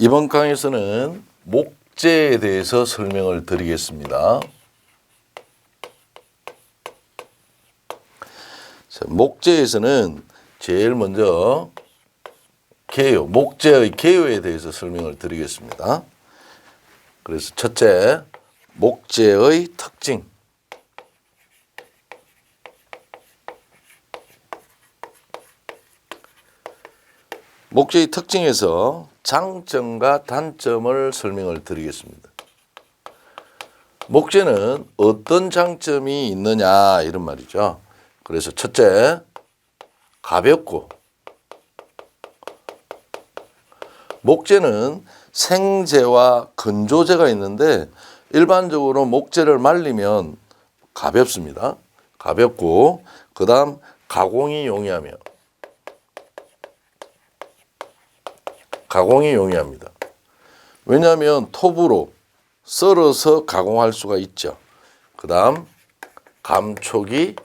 이번 강의에서는 목재에 대해서 설명을 드리겠습니다. 자, 목재에서는 제일 먼저 개요, 목재의 개요에 대해서 설명을 드리겠습니다. 그래서 첫째, 목재의 특징. 목재의 특징에서 장점과 단점을 설명을 드리겠습니다. 목재는 어떤 장점이 있느냐 이런 말이죠. 그래서 첫째, 가볍고, 목재는 생재와 건조재가 있는데 일반적으로 목재를 말리면 가볍습니다. 가볍고, 그 다음 가공이 용이합니다. 왜냐하면 톱으로 썰어서 가공할 수가 있죠. 그 다음 감촉이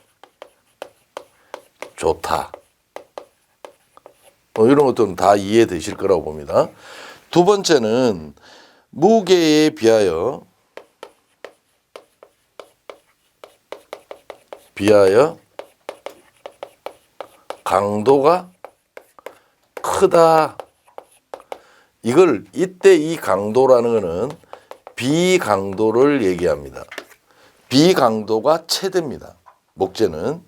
좋다. 이런 것들은 다 이해되실 거라고 봅니다. 두 번째는 무게에 비하여 강도가 크다. 이때 이 강도라는 것은 비강도를 얘기합니다. 비강도가 최대입니다. 목재는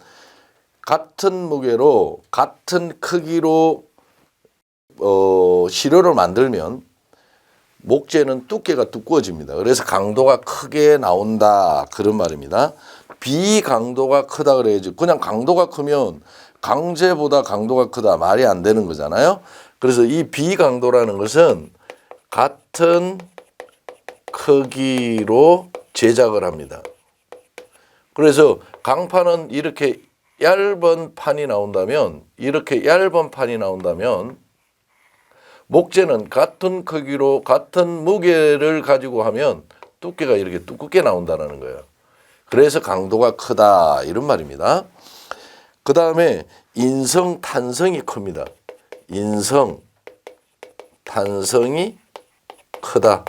같은 무게로 같은 크기로 시료를 만들면 목재는 두께가 두꺼워집니다. 그래서 강도가 크게 나온다 그런 말입니다. 비강도가 크다 그래야지 그냥 강도가 크면 강재보다 강도가 크다 말이 안 되는 거잖아요. 그래서 이 비강도라는 것은 같은 크기로 제작을 합니다. 그래서 강판은 이렇게 얇은 판이 나온다면 목재는 같은 크기로 같은 무게를 가지고 하면 두께가 이렇게 두껍게 나온다는 거예요. 그래서 강도가 크다 이런 말입니다. 그 다음에 인성, 탄성이 큽니다. 인성, 탄성이 크다.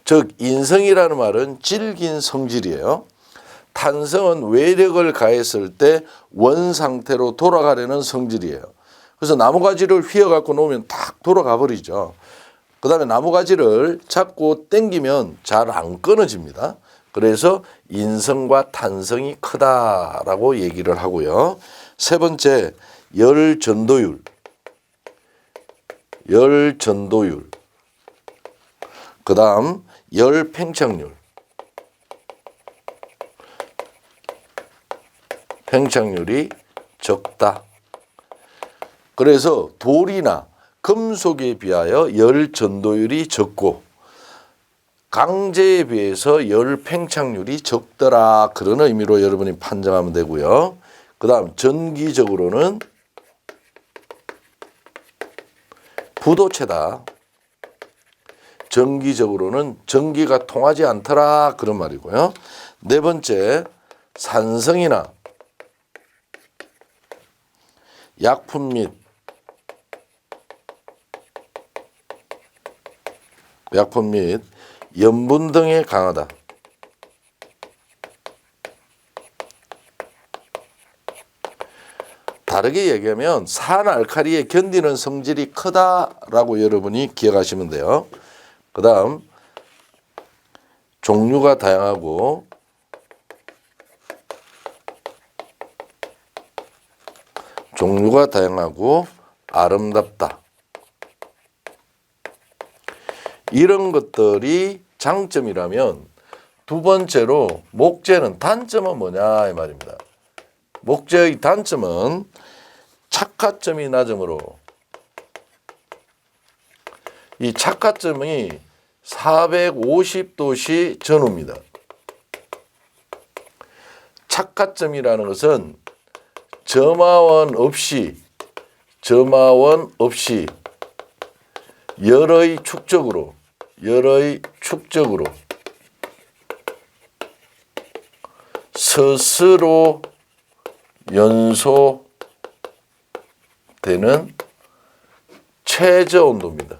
즉 인성이라는 말은 질긴 성질이에요. 탄성은 외력을 가했을 때 원상태로 돌아가려는 성질이에요. 그래서 나무가지를 휘어갖고 놓으면 탁 돌아가 버리죠. 그 다음에 나무가지를 잡고 당기면 잘 안 끊어집니다. 그래서 인성과 탄성이 크다라고 얘기를 하고요. 세 번째, 열전도율. 그 다음 열팽창률. 팽창률이 적다. 그래서 돌이나 금속에 비하여 열전도율이 적고 강재에 비해서 열팽창률이 적더라 그런 의미로 여러분이 판정하면 되고요. 그 다음 전기적으로는 부도체다. 전기적으로는 전기가 통하지 않더라 그런 말이고요. 네 번째, 산성이나 약품 및 염분 등에 강하다. 다르게 얘기하면 산알칼리에 견디는 성질이 크다라고 여러분이 기억하시면 돼요. 그 다음 종류가 다양하고 아름답다. 이런 것들이 장점이라면 두 번째로 목재는 단점은 뭐냐 이 말입니다. 목재의 단점은 착화점이 낮으므로 이 착화점이 450도씨 전후입니다. 착화점이라는 것은 점화원 없이 열의 축적으로 스스로 연소되는 최저 온도입니다.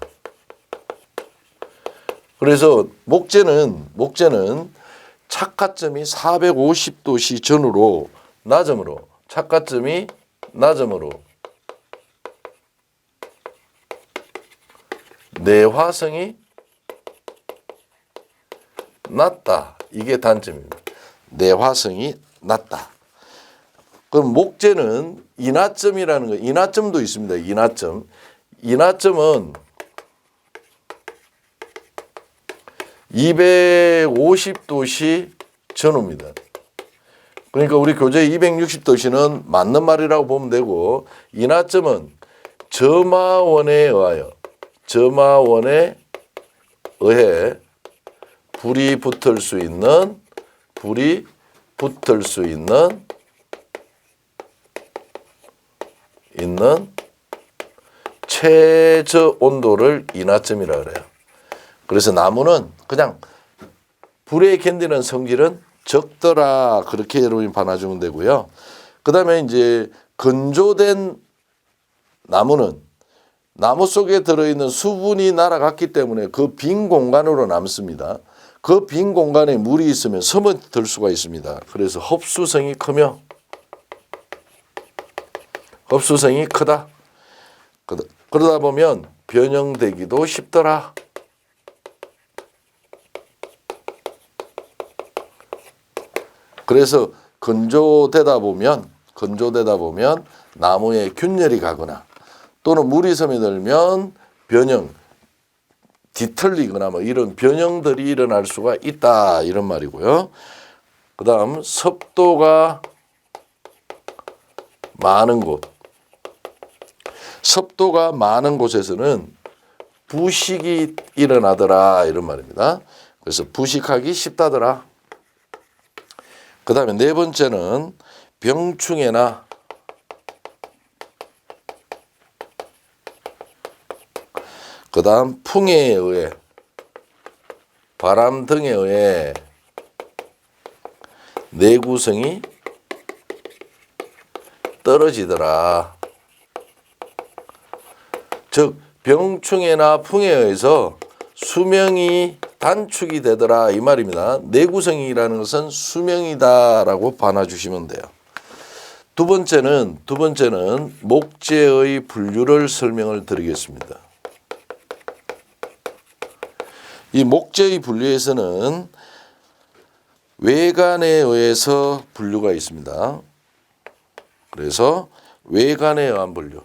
그래서 목재는 착화점이 450도씨 전후로 낮음으로 착화점이 낮음으로 내화성이 낮다. 이게 단점입니다. 내화성이 낮다. 그럼 목재는 인하점이라는 거, 인하점도 있습니다. 인하점은 250도씨 전후입니다. 그러니까 우리 교재 260도씨는 맞는 말이라고 보면 되고, 인하점은 점화원에 의해 불이 붙을 수 있는 최저 온도를 인하점이라 그래요. 그래서 나무는 그냥 불에 견디는 성질은 적더라. 그렇게 여러분이 봐놔주면 되고요. 그 다음에 이제 건조된 나무는 나무 속에 들어있는 수분이 날아갔기 때문에 그 빈 공간으로 남습니다. 그 빈 공간에 물이 있으면 스며들 수가 있습니다. 그래서 흡수성이 크다. 그러다 보면 변형되기도 쉽더라. 그래서 건조되다 보면 나무에 균열이 가거나 또는 물이 스며들면 변형, 뒤틀리거나 뭐 이런 변형들이 일어날 수가 있다. 이런 말이고요. 그 다음 습도가 많은 곳에서는 부식이 일어나더라. 이런 말입니다. 그래서 부식하기 쉽다더라. 그 다음에 네 번째는 병충해나 그 다음 풍해에 의해 바람 등에 의해 내구성이 떨어지더라. 즉 병충해나 풍해에 의해서 수명이 단축이 되더라. 이 말입니다. 내구성이라는 것은 수명이다라고 봐놔주시면 돼요. 두 번째는 목재의 분류를 설명을 드리겠습니다. 이 목재의 분류에서는 외관에 의해서 분류가 있습니다. 그래서 외관에 의한 분류.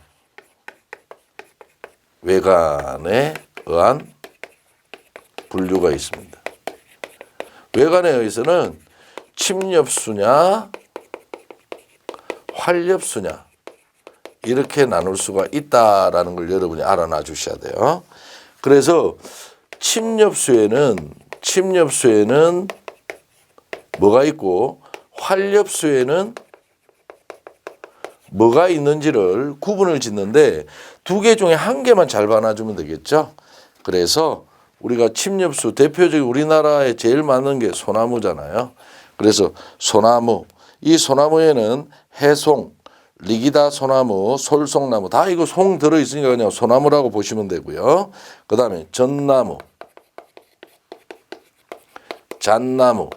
외관에 의한 분류가 있습니다. 외관에 의해서는 침엽수냐 활엽수냐 이렇게 나눌 수가 있다라는 걸 여러분이 알아놔 주셔야 돼요. 그래서 침엽수에는 뭐가 있고 활엽수에는 뭐가 있는지를 구분을 짓는데 두 개 중에 한 개만 잘 봐놔주면 되겠죠. 그래서 우리가 침엽수 대표적인 우리나라에 제일 많은 게 소나무잖아요. 그래서 소나무, 이 소나무에는 해송, 리기다 소나무, 솔송나무 다 이거 송 들어있으니까 그냥 소나무라고 보시면 되고요. 그 다음에 전나무, 잣나무,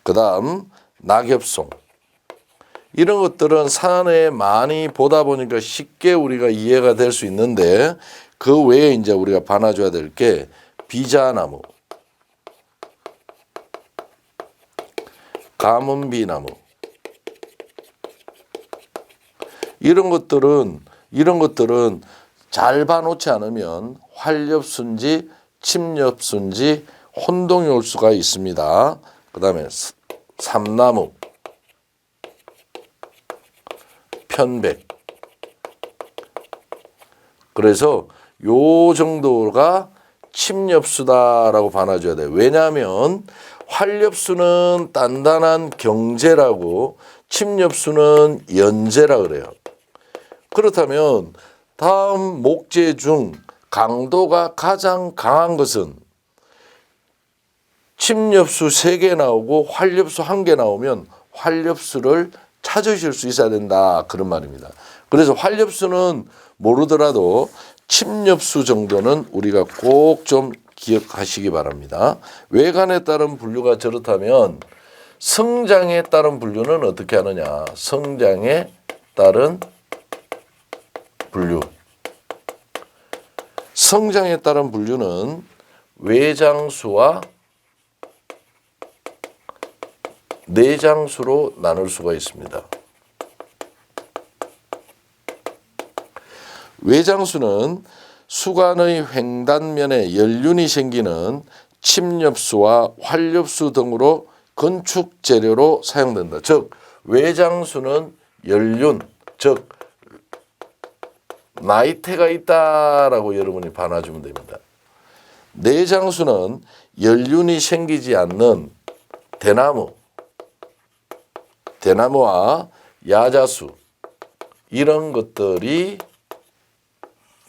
그 다음 낙엽송 이런 것들은 산에 많이 보다 보니까 쉽게 우리가 이해가 될 수 있는데 그 외에 이제 우리가 봐놔줘야 될 게 비자나무, 가문비나무 이런 것들은 잘 봐놓지 않으면 활엽수인지 침엽수인지 혼동이 올 수가 있습니다. 그 다음에 삼나무, 편백. 그래서 요 정도가 침엽수다라고 봐놔줘야 돼요. 왜냐하면 활엽수는 단단한 경재라고 침엽수는 연재라 그래요. 그렇다면 다음 목재 중 강도가 가장 강한 것은 침엽수 3개 나오고 활엽수 1개 나오면 활엽수를 찾으실 수 있어야 된다. 그런 말입니다. 그래서 활엽수는 모르더라도 침엽수 정도는 우리가 꼭 좀 기억하시기 바랍니다. 외관에 따른 분류가 저렇다면 성장에 따른 분류는 어떻게 하느냐. 성장에 따른 분류. 성장에 따른 분류는 외장수와 내장수로 나눌 수가 있습니다. 외장수는 수관의 횡단면에 연륜이 생기는 침엽수와 활엽수 등으로 건축 재료로 사용된다. 즉 외장수는 연륜, 즉 나이테가 있다라고 여러분이 봐놔주면 됩니다. 내장수는 연륜이 생기지 않는 대나무와 야자수 이런 것들이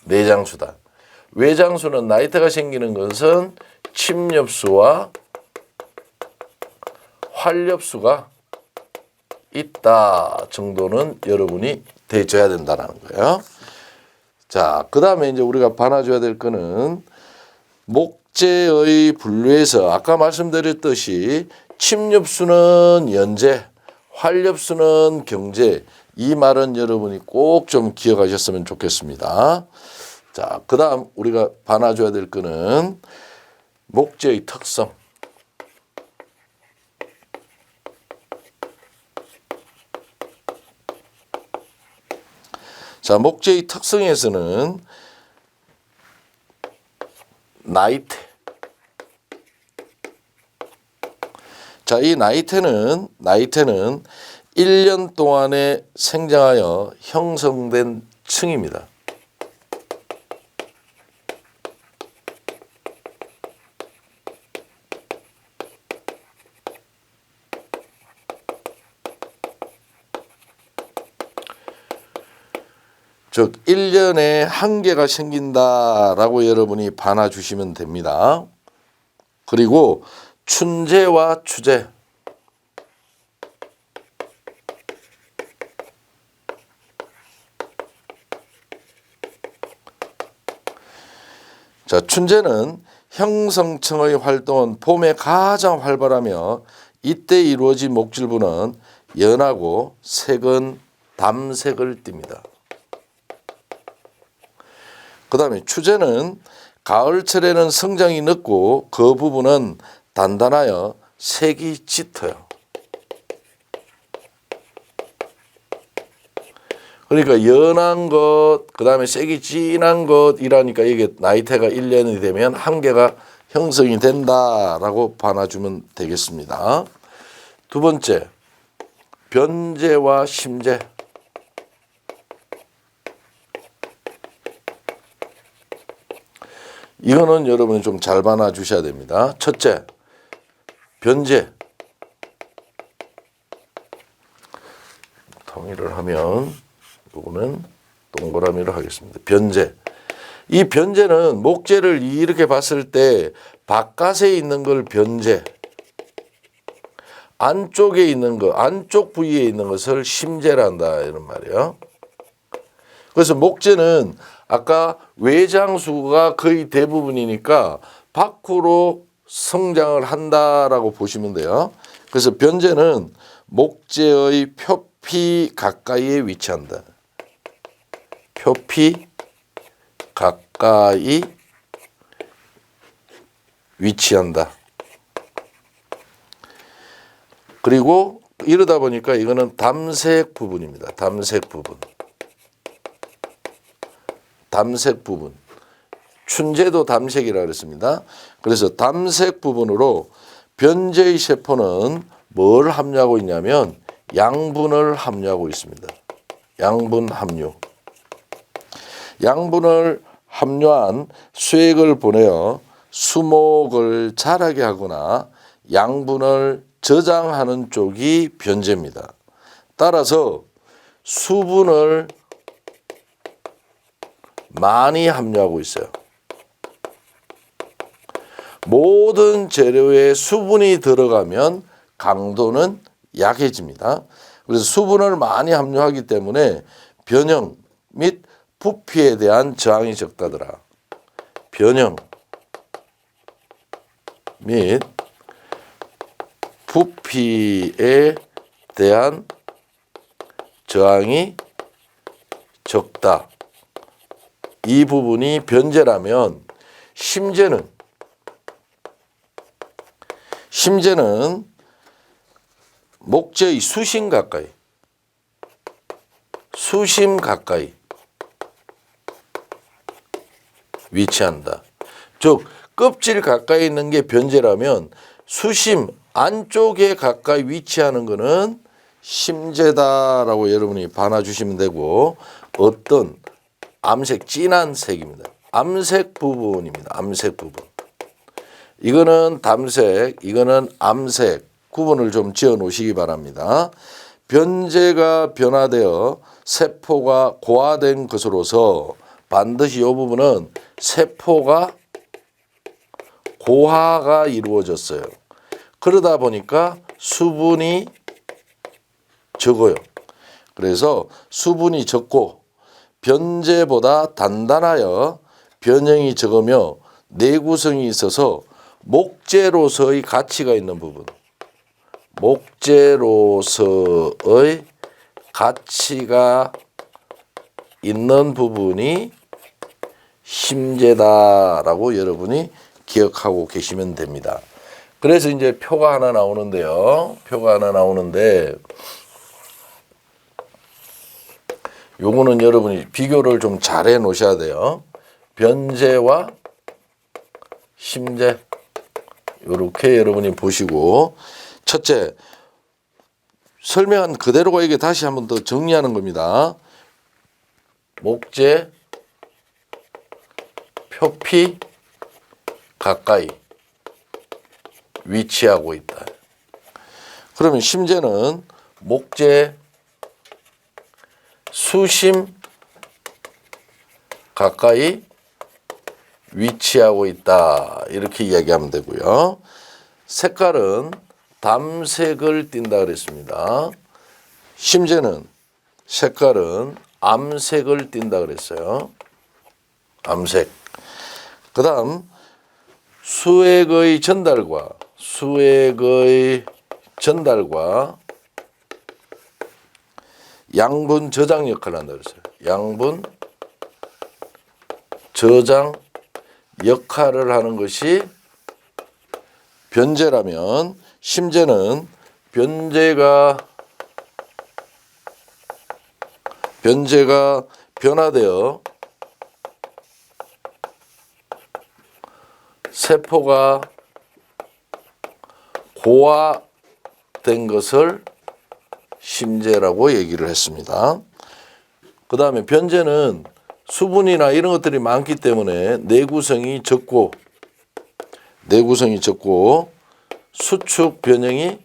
내장수다. 외장수는 나이테가 생기는 것은 침엽수와 활엽수가 있다 정도는 여러분이 대줘야 된다는 거예요. 자, 그 다음에 이제 우리가 봐놔줘야 될 거는 목재의 분류에서 아까 말씀드렸듯이 침엽수는 연재, 활엽수는 경재. 이 말은 여러분이 꼭 좀 기억하셨으면 좋겠습니다. 자, 그 다음 우리가 봐놔줘야 될 거는 목재의 특성. 자, 목재의 특성에서는 나이테. 자, 이 나이테는 1년 동안에 생장하여 형성된 층입니다. 즉 1년에 한 개가 생긴다라고 여러분이 봐놔 주시면 됩니다. 그리고 춘재와 추재. 자, 춘재는 형성층의 활동은 봄에 가장 활발하며 이때 이루어진 목질부는 연하고 색은 담색을 띱니다. 그 다음에 추재는 가을철에는 성장이 늦고 그 부분은 단단하여 색이 짙어요. 그러니까 연한 것, 그 다음에 색이 진한 것이라니까 이게 나이테가 1년이 되면 한 개가 형성이 된다라고 봐놔주면 되겠습니다. 두 번째, 변재와 심재. 이거는 여러분이 좀 잘 봐놔 주셔야 됩니다. 첫째, 변재. 통일을 하면 이거는 동그라미로 하겠습니다. 변재. 이 변재는 목재를 이렇게 봤을 때 바깥에 있는 걸 변재, 안쪽에 있는 거, 안쪽 부위에 있는 것을 심재란다 이런 말이에요. 그래서 목재는 아까 외장수가 거의 대부분이니까 밖으로 성장을 한다라고 보시면 돼요. 그래서 변재는 목재의 표피 가까이에 위치한다. 표피 가까이 위치한다. 그리고 이러다 보니까 이거는 담색 부분입니다. 담색 부분. 담색 부분. 춘재도 담색이라고 그랬습니다. 그래서 담색 부분으로 변재의 세포는 뭘 함유하고 있냐면 양분을 함유하고 있습니다. 양분 함유. 양분을 함유한 수액을 보내어 수목을 자라게 하거나 양분을 저장하는 쪽이 변재입니다. 따라서 수분을 많이 함유하고 있어요. 모든 재료에 수분이 들어가면 강도는 약해집니다. 그래서 수분을 많이 함유하기 때문에 변형 및 부피에 대한 저항이 적다더라. 변형 및 부피에 대한 저항이 적다. 이 부분이 변제라면 심제는 목재의 수심 가까이 위치한다. 즉 껍질 가까이 있는 게 변제라면 수심 안쪽에 가까이 위치하는 것은 심제다라고 여러분이 봐주시면 되고, 어떤 암색 진한 색입니다. 암색 부분입니다. 암색 부분. 이거는 담색, 이거는 암색 구분을 좀 지어 놓으시기 바랍니다. 변제가 변화되어 세포가 고화된 것으로서 반드시 이 부분은 세포가 고화가 이루어졌어요. 그러다 보니까 수분이 적어요. 그래서 수분이 적고 변제보다 단단하여 변형이 적으며 내구성이 있어서 목재로서의 가치가 있는 부분, 목재로서의 가치가 있는 부분이 심재다라고 여러분이 기억하고 계시면 됩니다. 그래서 이제 표가 하나 나오는데요. 표가 하나 나오는데 요거는 여러분이 비교를 좀 잘 해 놓으셔야 돼요. 변제와 심제 이렇게 여러분이 보시고, 첫째 설명한 그대로가 이게 다시 한번 더 정리하는 겁니다. 목재 표피 가까이 위치하고 있다. 그러면 심재는 목재 수심 가까이 위치하고 있다. 이렇게 이야기하면 되고요. 색깔은 담색을 띈다 그랬습니다. 심재는 색깔은 암색을 띈다 그랬어요. 암색. 그 다음 수액의 전달과 양분 저장 역할을 한다 그랬어요. 양분 저장 역할을 하는 것이 변제라면, 심재는 변제가 변화되어 세포가 고화된 것을 심재라고 얘기를 했습니다. 그 다음에 변제는 수분이나 이런 것들이 많기 때문에 내구성이 적고 수축 변형이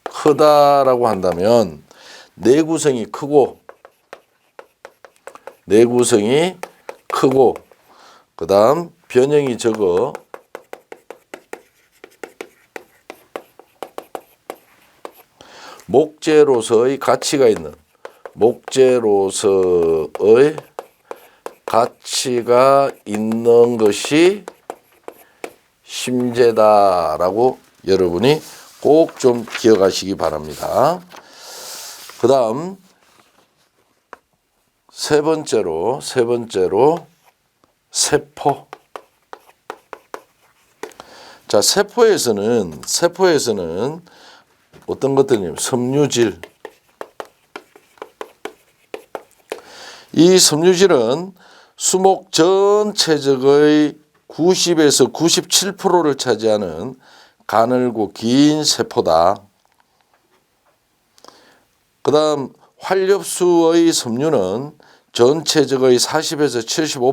크다라고 한다면, 내구성이 크고 그 다음 변형이 적어 목재로서의 가치가 있는 것이 심재다라고 여러분이 꼭 좀 기억하시기 바랍니다. 그 다음 세 번째로 세포. 자, 세포에서는 어떤 것들이냐면 섬유질. 이 섬유질은 수목 전체적의 90에서 97%를 차지하는 가늘고 긴 세포다. 그 다음 활엽수의 섬유는 전체적의 40에서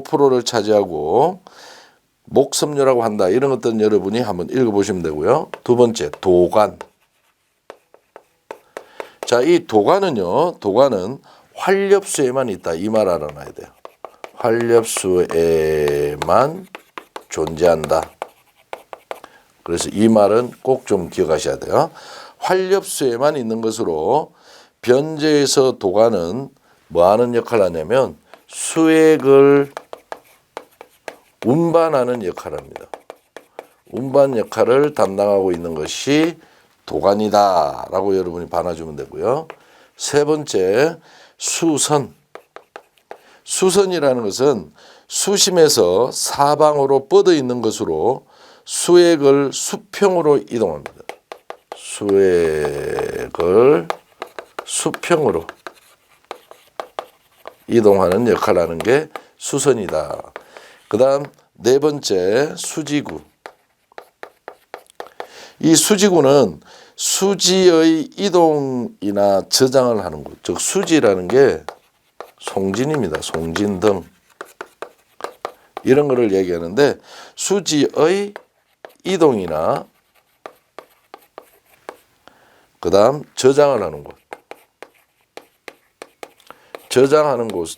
75%를 차지하고 목섬유라고 한다. 이런 것들은 여러분이 한번 읽어보시면 되고요. 두 번째, 도관. 자, 이 도관은 활엽수에만 있다. 이 말 알아놔야 돼요. 활엽수에만 존재한다. 그래서 이 말은 꼭 좀 기억하셔야 돼요. 활엽수에만 있는 것으로 변제에서 도가는 뭐 하는 역할을 하냐면 수액을 운반하는 역할을 합니다. 운반 역할을 담당하고 있는 것이 도관이다 라고 여러분이 반아주면 되고요. 세 번째, 수선. 수선이라는 것은 수심에서 사방으로 뻗어 있는 것으로 수액을 수평으로 이동합니다. 수액을 수평으로 이동하는 역할을 하는 게 수선이다. 그 다음 네 번째, 수지구. 이 수지구는 수지의 이동이나 저장을 하는 것, 즉 수지라는 게 송진입니다. 송진 등 이런 거를 얘기하는데 수지의 이동이나 그 다음 저장을 하는 곳, 저장하는 곳,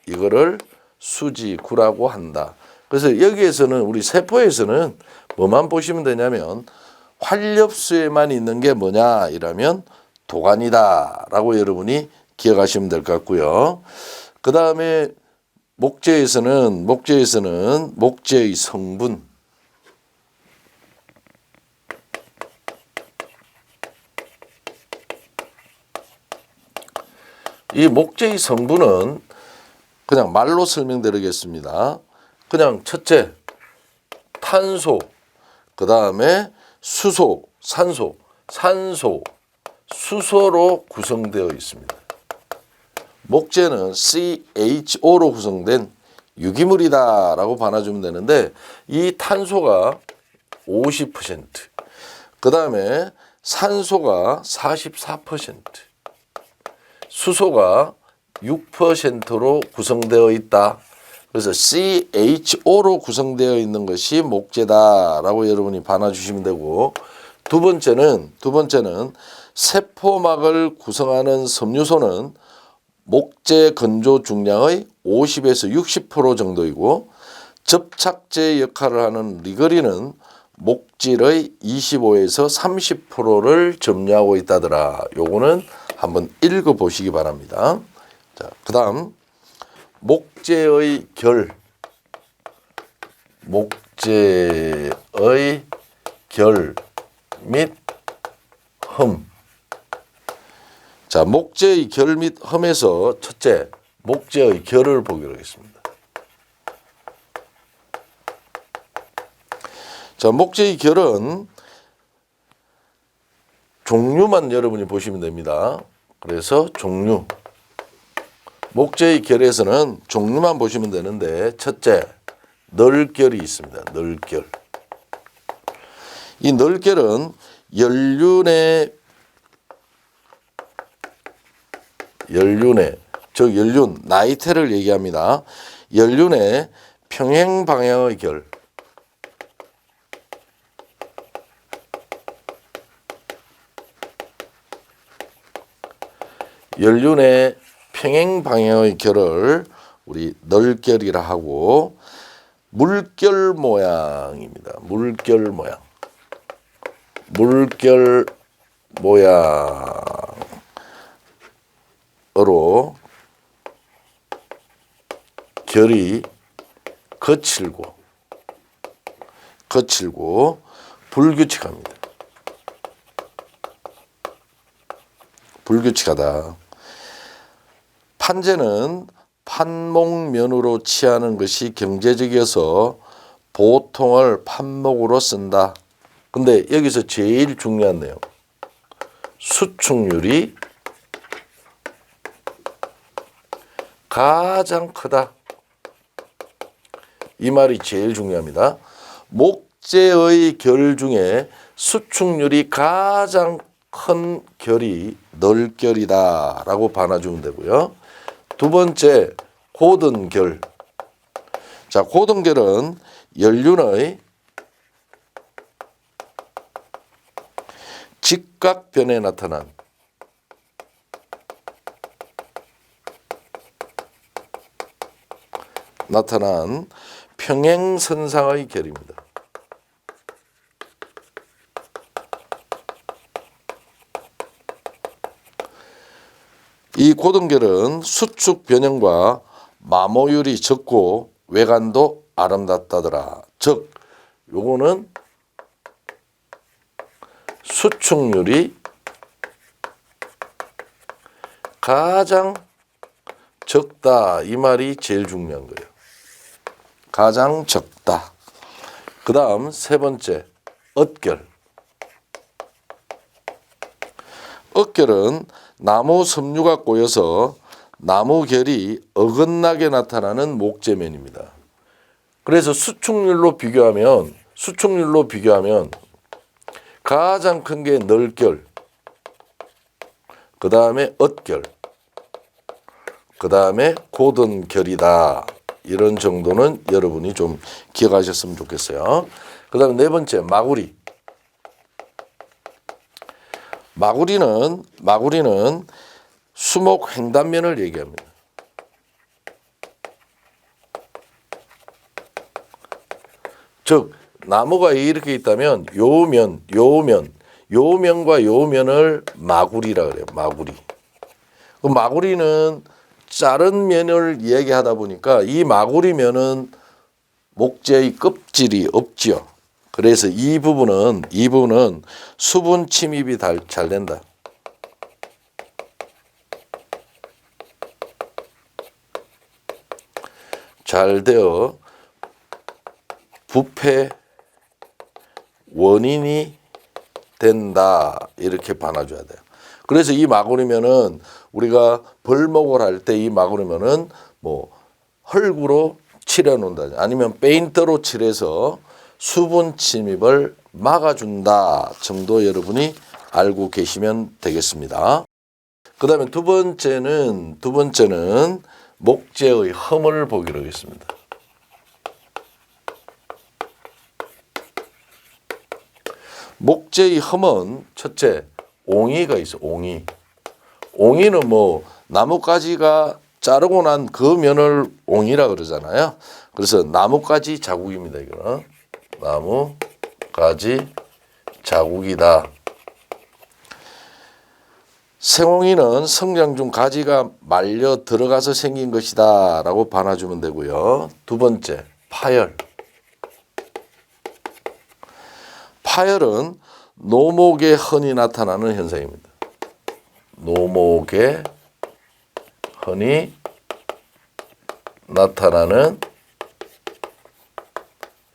이거를 수지구라고 한다. 그래서 여기에서는 우리 세포에서는 뭐만 보시면 되냐면 활엽수에만 있는 게 뭐냐 이라면 도관이다 라고 여러분이 기억하시면 될 것 같고요. 그 다음에 목재에서는 목재의 성분, 이 목재의 성분은 그냥 말로 설명드리겠습니다. 그냥 첫째, 탄소, 그 다음에 수소, 산소, 수소로 구성되어 있습니다. 목재는 CHO로 구성된 유기물이다 라고 반아주면 되는데 이 탄소가 50%, 그 다음에 산소가 44%, 수소가 6%로 구성되어 있다. 그래서 CHO로 구성되어 있는 것이 목재다라고 여러분이 반아주시면 되고, 두 번째는 세포막을 구성하는 섬유소는 목재 건조 중량의 50에서 60% 정도이고, 접착제 역할을 하는 리거린은 목질의 25에서 30%를 점유하고 있다더라. 요거는 한번 읽어보시기 바랍니다. 자, 그 다음 목재의 결, 및 흠. 자, 목재의 결 및 흠에서 첫째, 목재의 결을 보기로 하겠습니다. 자, 목재의 결은 종류만 여러분이 보시면 됩니다. 그래서 종류, 목재의 결에서는 종류만 보시면 되는데, 첫째, 널결이 있습니다. 널결. 이 널결은 연륜, 나이테를 얘기합니다. 연륜의 평행 방향의 결, 연륜의 평행 방향의 결을 우리 널결이라 하고, 물결 모양입니다. 물결 모양으로 결이 거칠고 불규칙합니다. 불규칙하다. 판재는 판목면으로 취하는 것이 경제적이어서 보통을 판목으로 쓴다. 근데 여기서 제일 중요한 내용, 수축률이 가장 크다. 이 말이 제일 중요합니다. 목재의 결 중에 수축률이 가장 큰 결이 널결이다 라고 반아주면 되고요. 두 번째, 고등결. 자, 고등결은 연륜의 직각변에 나타난 평행선상의 결입니다. 고등결은 수축 변형과 마모율이 적고 외관도 아름답다더라. 즉 요거는 수축률이 가장 적다 이 말이 제일 중요한 거예요. 가장 적다. 그 다음 세 번째 엇결. 엇결은 나무 섬유가 꼬여서 나무 결이 어긋나게 나타나는 목재면입니다. 그래서 수축률로 비교하면 가장 큰 게 널결, 그 다음에 엇결, 그 다음에 고든결이다. 이런 정도는 여러분이 좀 기억하셨으면 좋겠어요. 그 다음에 네 번째 마구리. 마구리는 수목 횡단면을 얘기합니다. 즉 나무가 이렇게 있다면 요 면과 요 면을 마구리라 그래요. 마구리. 그 마구리는 자른 면을 이야기하다 보니까 이 마구리 면은 목재의 껍질이 없지요. 그래서 이 부분은 수분 침입이 잘 된다. 잘 되어 부패 원인이 된다. 이렇게 봐놔줘야 돼요. 그래서 이 마구리면은 우리가 벌목을 할 때 이 마구리면은 뭐 흙으로 칠해 놓는다. 아니면 페인트로 칠해서 수분 침입을 막아준다 정도 여러분이 알고 계시면 되겠습니다. 그 다음에 두 번째는 목재의 흠을 보기로 하겠습니다. 목재의 흠은 첫째 옹이가 있어. 옹이는 뭐 나뭇가지가 자르고 난 그 면을 옹이라 그러잖아요. 그래서 나뭇가지 자국입니다. 이거는 나뭇가지 자국이다. 생옹이는 성장 중 가지가 말려 들어가서 생긴 것이다 라고 봐놔주면 되고요. 두 번째 파열은 노목의 흔히 나타나는 현상입니다. 노목의 흔히 나타나는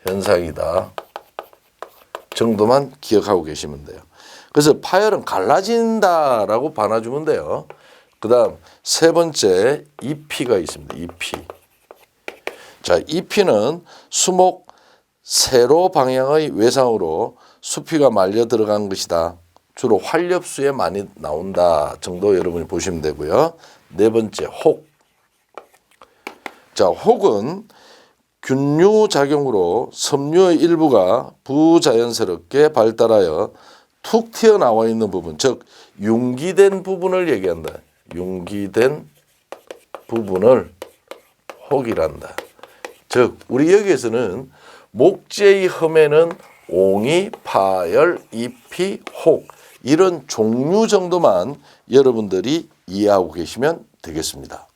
현상이다 정도만 기억하고 계시면 돼요. 그래서 파열은 갈라진다라고 봐놔주면 돼요. 그 다음 세 번째 잎이가 있습니다. 잎이는 수목 세로 방향의 외상으로 수피가 말려 들어간 것이다. 주로 활엽수에 많이 나온다 정도 여러분이 보시면 되고요. 네 번째 혹. 혹은 균류 작용으로 섬유의 일부가 부자연스럽게 발달하여 툭 튀어나와 있는 부분, 즉 융기된 부분을 얘기한다. 융기된 부분을 혹이란다. 즉 우리 여기에서는 목재의 흠에는 옹이, 파열, 잎이, 혹 이런 종류 정도만 여러분들이 이해하고 계시면 되겠습니다.